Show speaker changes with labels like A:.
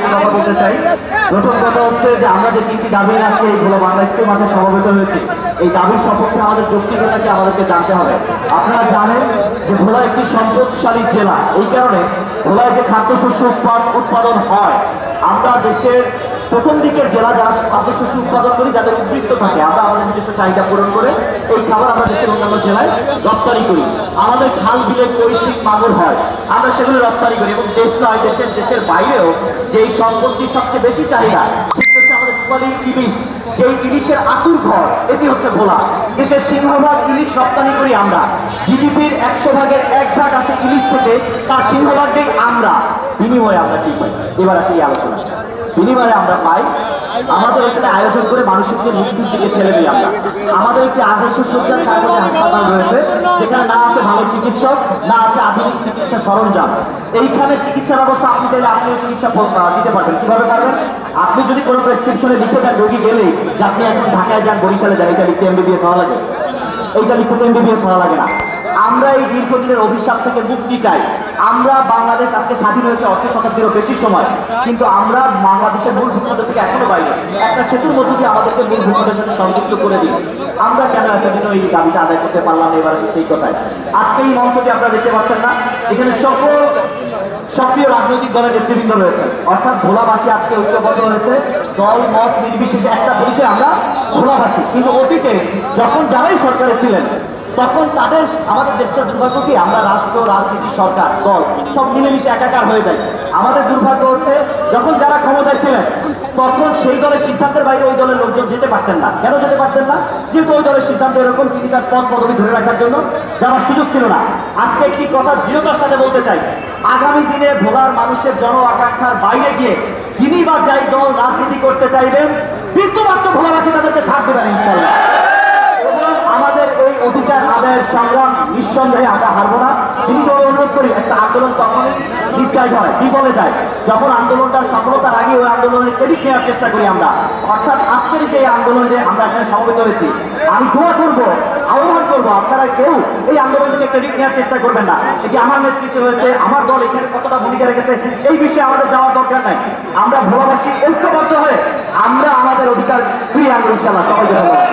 A: তিনটি কথা বলতে চাই। প্রথম কথা হচ্ছে যে আমরা যে তিনটি দাবি আজকে এই ভোলা বাংলাদেশের মাঝে সমবেত হয়েছি, এই দাবির সপক্ষে আমাদের যৌক্তিকতাকে আমাদেরকে জানতে হবে। আপনারা জানেন যে ভোলা একটি সম্পদশালী জেলা, এই কারণে ভোলায় যে খাদ্যশস্য উৎপাদন হয়, আমরা দেশের প্রথম দিকের জেলা যারা খাদ্যশস্য উৎপাদন করি, যাদের উদ্বৃত্ত থাকে, আমরা আমাদের নিজস্ব চাহিদা পূরণ করে এই খাবার আমরা দেশের অন্যান্য জেলায় রপ্তানি করি। আমাদের খাল বিলে কৈশিক মাগুর হয়, আমরা সেগুলো রপ্তানি করি। এবং দেশ নয়, দেশের বাইরেও যেই সম্পত্তির সবচেয়ে বেশি চাহিদা সেটি হচ্ছে আমাদের রূপালী ইলিশ, যেই ইলিশের আতুর ঘর এটি হচ্ছে ভোলা। দেশের সিংহভাগ ইলিশ রপ্তানি করি আমরা। জিডিপির 100 ভাগের 1 ভাগ আসে ইলিশ থেকে, তার সিংহভাগ দেই আমরা। বিনিময়ে আমরা কি পাই? এবার আসে এই আলোচনা। বিনিময়ে আমরা পাই আমাদের এখানে আয়োজন করে মানুষকে মৃত্যুর দিকে ঠেলে দিই আমরা। আমাদের একটি 250 শয্যার কারিগরি হাসপাতাল রয়েছে, যেখানে না আছে ভালো চিকিৎসক, না আছে আধুনিক চিকিৎসা সরঞ্জাম। এইখানে চিকিৎসা ব্যবস্থা আপনি চাইলে আপনিও চিকিৎসা দিতে পারবেন। কিভাবে পারবেন? আপনি যদি কোনো প্রেসক্রিপশনে লিখে দেন রোগী গেলেই যে আপনি এখন ঢাকায় যান, বরিশালে যান, এটা লিখতে MBBS হওয়া লাগে? এইটা লিখতে MBBS হওয়া লাগে না। আমরা এই দীর্ঘদিনের অভিশাপ থেকে মুক্তি চাই। আমরা বাংলাদেশ আজকে স্বাধীন হয়েছে 8 শতাব্দীরও বেশি সময়, কিন্তু আমরা বাংলাদেশের মূল ভূখণ্ড থেকে এখনো বাইরে। একটা সেতুর মধ্য দিয়ে আমাদেরকে মূল ভূখণ্ডের সাথে সংযুক্ত করে দিন। আমরা কেন এতদিন এই দাবিটা আদায় করতে পারলাম না? এবার আসে সেই কথায়। আজকে এই মঞ্চটি আপনারা দেখতে পাচ্ছেন না, এখানে সকল সক্রিয় রাজনৈতিক দলের নেতৃবৃন্দ রয়েছে, অর্থাৎ ভোলাবাসী আজকে ঐক্যবদ্ধ হয়েছে। দল মত নির্বিশেষে একটা পরিচয়, আমরা ভোলাবাসী। কিন্তু অতীতে যখন যারাই সরকারে ছিলেন, তখন তাদের আমাদের দেশটা দুর্ভাগ্য কি, আমরা রাষ্ট্র, রাজনীতি, সরকার, দল সব মিলেমিশে একাকার হয়ে যায়। আমাদের দুর্ভাগ্য হচ্ছে যখন যারা ক্ষমতায় ছিলেন, তখন সেই দলের সিদ্ধান্তের বাইরে ওই দলের লোকজন যেতে পারতেন না। কেন যেতে পারতেন না? যেহেতু ওই দলের সিদ্ধান্ত এরকম, তিনি তার পদ পদবি ধরে রাখার জন্য যাওয়ার সুযোগ ছিল না। আজকে একটি কথা দৃঢ়তার সাথে বলতে চাই, আগামী দিনে ভোলার মানুষের জন আকাঙ্ক্ষার বাইরে গিয়ে যিনি বা যাই দল রাজনীতি করতে চাইবেন, বিন্দুমাত্র ভোলাবাসী তাদেরকে ছাড় দেবেন ইনশাল্লাহ। আমাদের এই অধিকার আদায়ের সংগ্রাম নিঃসন্দেহে আমরা হারবো না। বিনীত অনুরোধ করি, একটা আন্দোলন তখনই ডিসগাইড হয়, বিফলে যায়, যখন আন্দোলনটার সফলতার আগে ওই আন্দোলনের ক্রেডিট নেওয়ার চেষ্টা করি আমরা। অর্থাৎ আজকের যে আন্দোলনে আমরা এখানে সমবেত হয়েছি, আমি দোয়া করবো, আহ্বান করবো, আপনারা কেউ এই আন্দোলন থেকে ক্রেডিট নেওয়ার চেষ্টা করবেন না। এটি আমার নেতৃত্বে হয়েছে, আমার দল এখানে কতটা ভূমিকা রেখেছে, এই বিষয়ে আমাদের যাওয়ার দরকার নাই। আমরা ভোলাবাসী ঐক্যবদ্ধ হয়ে আমরা আমাদের অধিকার ফিরিয়ে আনবো ইনশাআল্লাহ। সবাইকে ধন্যবাদ।